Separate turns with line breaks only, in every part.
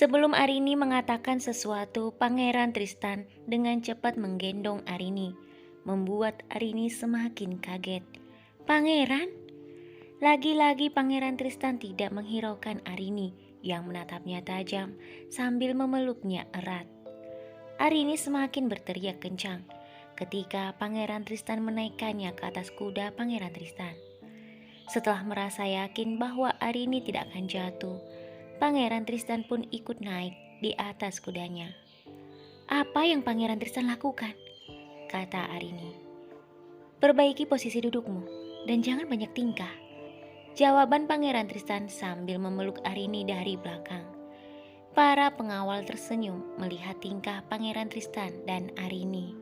Sebelum Arini mengatakan sesuatu, Pangeran Tristan dengan cepat menggendong Arini, membuat Arini semakin kaget. "Pangeran?" Lagi-lagi Pangeran Tristan tidak menghiraukan Arini yang menatapnya tajam sambil memeluknya erat. Arini semakin berteriak kencang ketika Pangeran Tristan menaikkannya ke atas kuda Pangeran Tristan. Setelah merasa yakin bahwa Arini tidak akan jatuh, Pangeran Tristan pun ikut naik di atas kudanya. "Apa yang Pangeran Tristan lakukan?" kata Arini. "Perbaiki posisi dudukmu dan jangan banyak tingkah," jawaban Pangeran Tristan sambil memeluk Arini dari belakang. Para pengawal tersenyum melihat tingkah Pangeran Tristan dan Arini.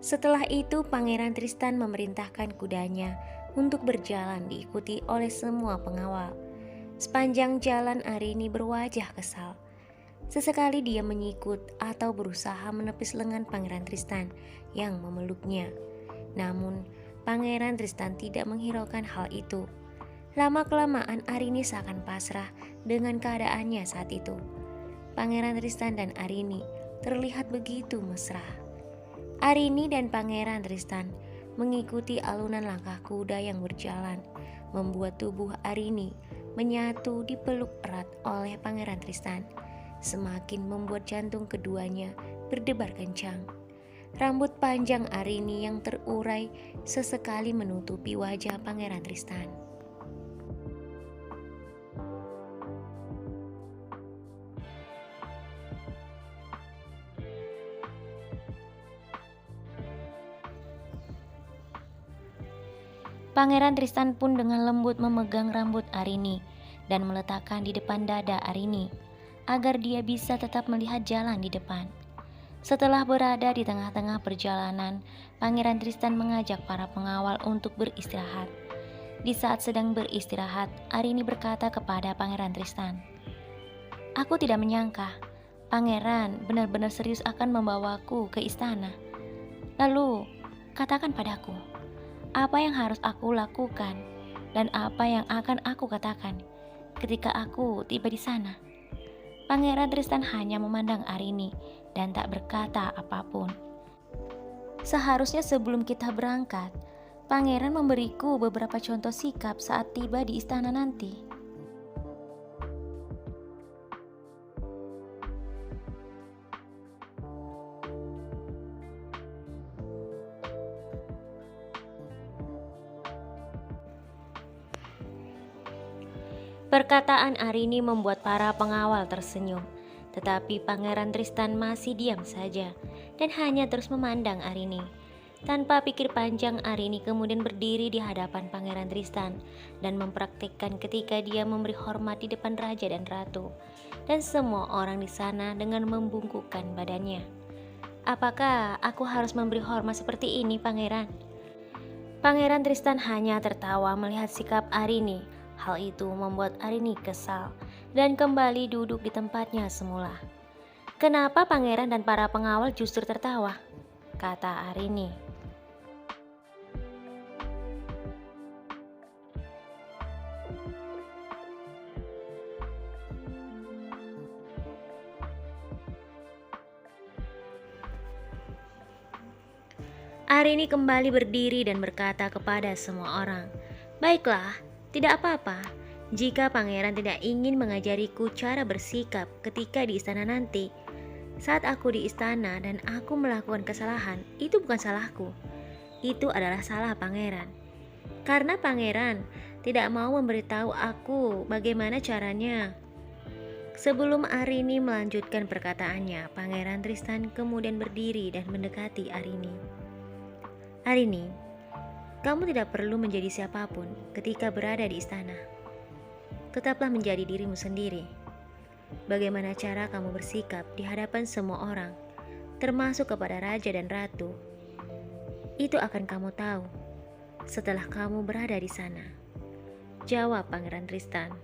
Setelah itu Pangeran Tristan memerintahkan kudanya untuk berjalan diikuti oleh semua pengawal. Sepanjang jalan Arini berwajah kesal. Sesekali dia menyikut atau berusaha menepis lengan Pangeran Tristan yang memeluknya. Namun Pangeran Tristan tidak menghiraukan hal itu. Lama-kelamaan Arini seakan pasrah dengan keadaannya saat itu. Pangeran Tristan dan Arini terlihat begitu mesra. Arini dan Pangeran Tristan mengikuti alunan langkah kuda yang berjalan, membuat tubuh Arini menyatu dipeluk erat oleh Pangeran Tristan, semakin membuat jantung keduanya berdebar kencang. Rambut panjang Arini yang terurai sesekali menutupi wajah Pangeran Tristan. Pangeran Tristan pun dengan lembut memegang rambut Arini dan meletakkan di depan dada Arini agar dia bisa tetap melihat jalan di depan. Setelah berada di tengah-tengah perjalanan, Pangeran Tristan mengajak para pengawal untuk beristirahat. Di saat sedang beristirahat, Arini berkata kepada Pangeran Tristan, "Aku tidak menyangka Pangeran benar-benar serius akan membawaku ke istana. Lalu, katakan padaku, apa yang harus aku lakukan dan apa yang akan aku katakan ketika aku tiba di sana?" Pangeran Tristan hanya memandang Arini dan tak berkata apapun. "Seharusnya sebelum kita berangkat, Pangeran memberiku beberapa contoh sikap saat tiba di istana nanti." Perkataan Arini membuat para pengawal tersenyum, tetapi Pangeran Tristan masih diam saja dan hanya terus memandang Arini. Tanpa pikir panjang, Arini kemudian berdiri di hadapan Pangeran Tristan dan mempraktikkan ketika dia memberi hormat di depan raja dan ratu, dan semua orang di sana dengan membungkukkan badannya. "Apakah aku harus memberi hormat seperti ini, Pangeran?" Pangeran Tristan hanya tertawa melihat sikap Arini. Hal itu membuat Arini kesal dan kembali duduk di tempatnya semula. "Kenapa Pangeran dan para pengawal justru tertawa?" kata Arini. Arini kembali berdiri dan berkata kepada semua orang, "Baiklah, tidak apa-apa. Jika Pangeran tidak ingin mengajariku cara bersikap ketika di istana nanti, saat aku di istana dan aku melakukan kesalahan, itu bukan salahku. Itu adalah salah Pangeran. Karena Pangeran tidak mau memberitahu aku bagaimana caranya." Sebelum Arini melanjutkan perkataannya, Pangeran Tristan kemudian berdiri dan mendekati Arini. "Arini, kamu tidak perlu menjadi siapapun ketika berada di istana. Tetaplah menjadi dirimu sendiri. Bagaimana cara kamu bersikap di hadapan semua orang, termasuk kepada raja dan ratu, itu akan kamu tahu setelah kamu berada di sana," jawab Pangeran Tristan.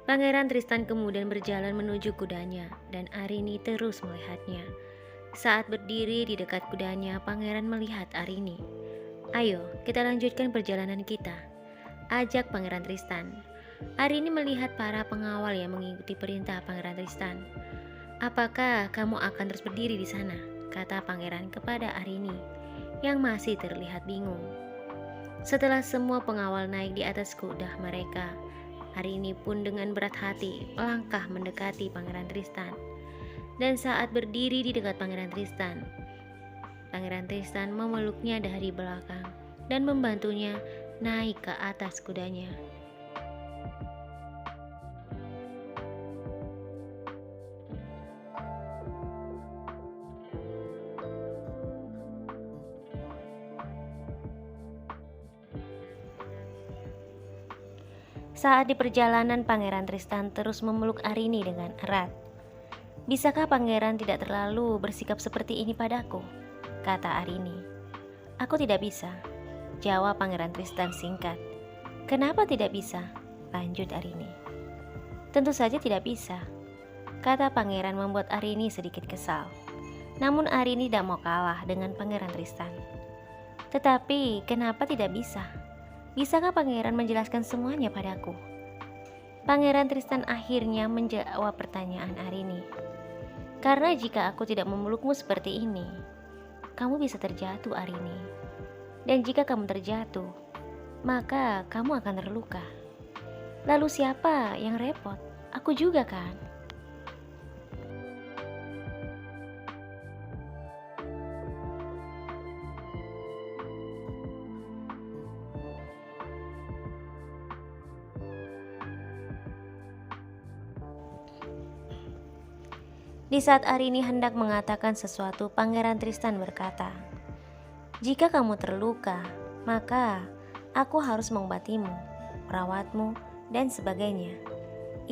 Pangeran Tristan kemudian berjalan menuju kudanya dan Arini terus melihatnya. Saat berdiri di dekat kudanya, pangeran melihat Arini. "Ayo, kita lanjutkan perjalanan kita," ajak Pangeran Tristan. Arini melihat para pengawal yang mengikuti perintah Pangeran Tristan. "Apakah kamu akan terus berdiri di sana?" kata pangeran kepada Arini, yang masih terlihat bingung. Setelah semua pengawal naik di atas kuda mereka, Arini pun dengan berat hati melangkah mendekati Pangeran Tristan. Dan saat berdiri di dekat Pangeran Tristan memeluknya dari belakang dan membantunya naik ke atas kudanya. Saat di perjalanan, Pangeran Tristan terus memeluk Arini dengan erat. "Bisakah pangeran tidak terlalu bersikap seperti ini padaku?" kata Arini. "Aku tidak bisa," jawab Pangeran Tristan singkat. "Kenapa tidak bisa?" lanjut Arini. "Tentu saja tidak bisa," kata pangeran membuat Arini sedikit kesal. Namun Arini tidak mau kalah dengan Pangeran Tristan. "Tetapi kenapa tidak bisa? Bisakah pangeran menjelaskan semuanya padaku?" Pangeran Tristan akhirnya menjawab pertanyaan Arini. "Karena jika aku tidak memelukmu seperti ini, kamu bisa terjatuh, Arini. Dan jika kamu terjatuh, maka kamu akan terluka. Lalu siapa yang repot? Aku juga kan?" Di saat Arini hendak mengatakan sesuatu, Pangeran Tristan berkata, "Jika kamu terluka, maka aku harus mengobatimu, merawatmu, dan sebagainya.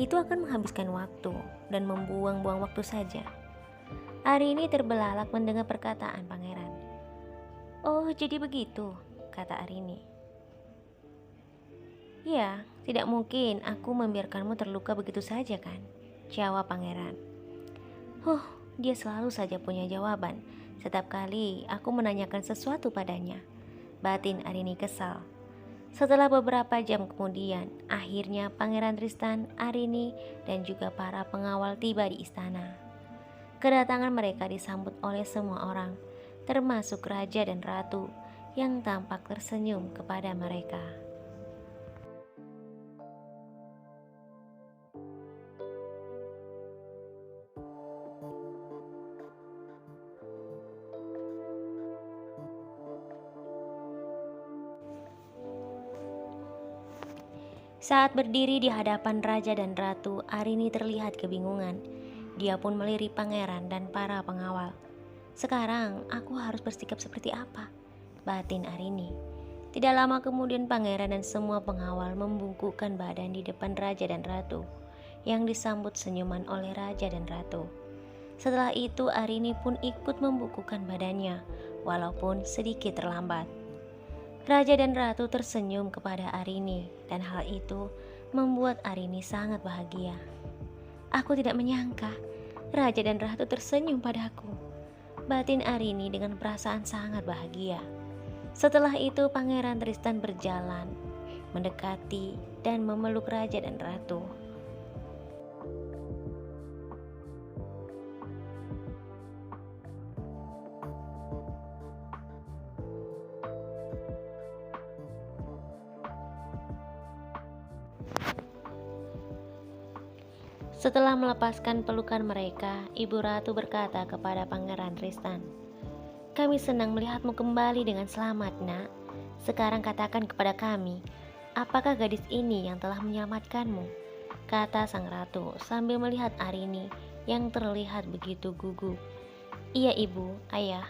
Itu akan menghabiskan waktu dan membuang-buang waktu saja." Arini terbelalak mendengar perkataan pangeran. "Oh, jadi begitu," kata Arini. "Ya, tidak mungkin aku membiarkanmu terluka begitu saja kan?" jawab pangeran. Dia selalu saja punya jawaban setiap kali aku menanyakan sesuatu padanya, batin Arini kesal. Setelah beberapa jam kemudian, akhirnya Pangeran Tristan, Arini, dan juga para pengawal tiba di istana. Kedatangan mereka disambut oleh semua orang, termasuk raja dan ratu yang tampak tersenyum kepada mereka. Saat berdiri di hadapan raja dan ratu, Arini terlihat kebingungan. Dia pun melirik pangeran dan para pengawal. "Sekarang aku harus bersikap seperti apa?" batin Arini. Tidak lama kemudian pangeran dan semua pengawal membungkukkan badan di depan raja dan ratu, yang disambut senyuman oleh raja dan ratu. Setelah itu Arini pun ikut membungkukkan badannya, walaupun sedikit terlambat. Raja dan ratu tersenyum kepada Arini, dan hal itu membuat Arini sangat bahagia. "Aku tidak menyangka raja dan ratu tersenyum padaku," batin Arini dengan perasaan sangat bahagia. Setelah itu Pangeran Tristan berjalan, mendekati dan memeluk raja dan ratu. Setelah melepaskan pelukan mereka, Ibu Ratu berkata kepada Pangeran Tristan, "Kami senang melihatmu kembali dengan selamat, Nak. Sekarang katakan kepada kami, apakah gadis ini yang telah menyelamatkanmu?" kata sang ratu sambil melihat Arini yang terlihat begitu gugup. "Iya Ibu, Ayah,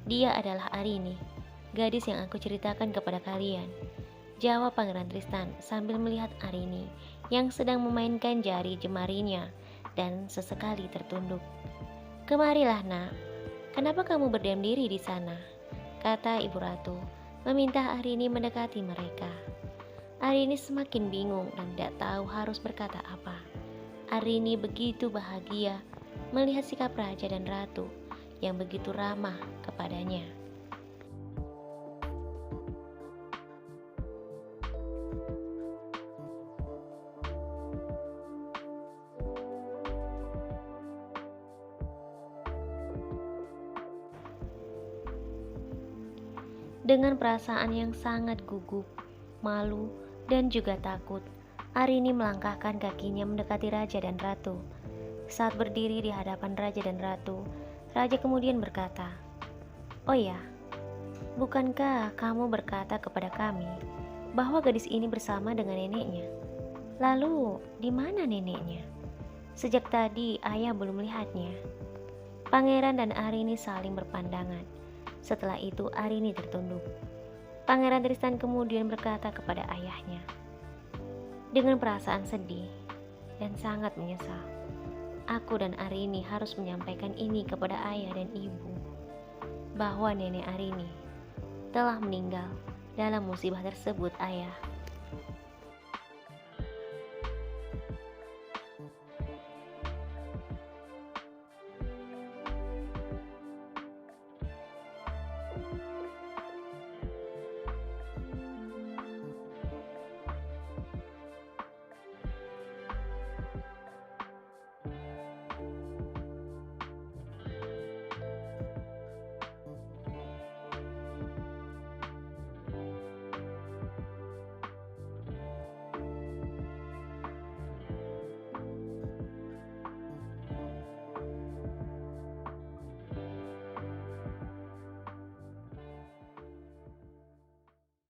dia adalah Arini, gadis yang aku ceritakan kepada kalian," jawab Pangeran Tristan sambil melihat Arini yang sedang memainkan jari jemarinya dan sesekali tertunduk. "Kemarilah, Nak. Kenapa kamu berdiam diri di sana?" kata Ibu Ratu, meminta Arini mendekati mereka. Arini semakin bingung dan tidak tahu harus berkata apa. Arini begitu bahagia melihat sikap raja dan ratu yang begitu ramah kepadanya. Dengan perasaan yang sangat gugup, malu, dan juga takut, Arini melangkahkan kakinya mendekati raja dan ratu. Saat berdiri di hadapan raja dan ratu, raja kemudian berkata, "Oh ya, bukankah kamu berkata kepada kami bahwa gadis ini bersama dengan neneknya? Lalu, di mana neneknya? Sejak tadi ayah belum melihatnya." Pangeran dan Arini saling berpandangan. Setelah itu Arini tertunduk. Pangeran Tristan kemudian berkata kepada ayahnya dengan perasaan sedih dan sangat menyesal, "Aku dan Arini harus menyampaikan ini kepada ayah dan ibu, bahwa nenek Arini telah meninggal dalam musibah tersebut, ayah."